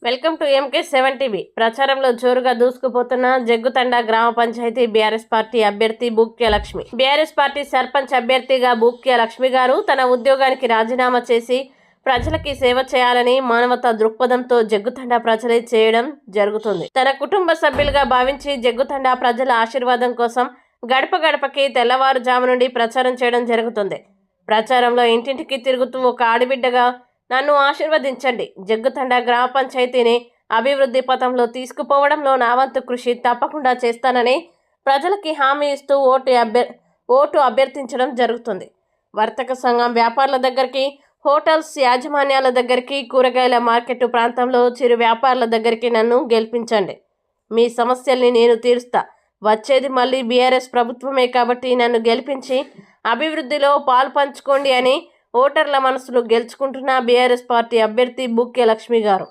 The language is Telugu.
Welcome to MK7 TV. ప్రచారంలో జోరుగా దూసుకుపోతున్న జగ్గుతండ గ్రామ పంచాయతీ బీఆర్ఎస్ పార్టీ అభ్యర్థి బూక్య లక్ష్మి. బీఆర్ఎస్ పార్టీ సర్పంచ్ అభ్యర్థిగా బూక్య లక్ష్మి గారు తన ఉద్యోగానికి రాజీనామా చేసి ప్రజలకి సేవ చేయాలని మానవతా దృక్పథంతో జగ్గుతండ ప్రజలే చేయడం జరుగుతుంది. తన కుటుంబ సభ్యులుగా భావించి జగ్గుతండ ప్రజల ఆశీర్వాదం కోసం గడప గడపకి తెల్లవారుజాము నుండి ప్రచారం చేయడం జరుగుతుంది. ప్రచారంలో ఇంటింటికి తిరుగుతూ ఒక ఆడబిడ్డగా నన్ను ఆశీర్వదించండి, జగ్గుతండ గ్రామ పంచాయతీని అభివృద్ధి పథంలో తీసుకుపోవడంలో నా వంతు కృషి తప్పకుండా చేస్తానని ప్రజలకి హామీ ఇస్తూ ఓటు అభ్యర్థించడం జరుగుతుంది. వర్తక సంఘం వ్యాపారుల దగ్గరికి, హోటల్స్ యాజమాన్యాల దగ్గరికి, కూరగాయల మార్కెట్ ప్రాంతంలో చిరు వ్యాపారుల దగ్గరికి నన్ను గెలిపించండి. మీ సమస్యల్ని నేను తీరుస్తా. వచ్చేది మళ్ళీ బీఆర్ఎస్ ప్రభుత్వమే కాబట్టి నన్ను గెలిపించి అభివృద్ధిలో పాలు పంచుకోండి అని ఓటర్ల మనసులు గెలుచుకుంటున్న బీఆర్ఎస్ పార్టీ అభ్యర్థి బూక్య లక్ష్మి గారు.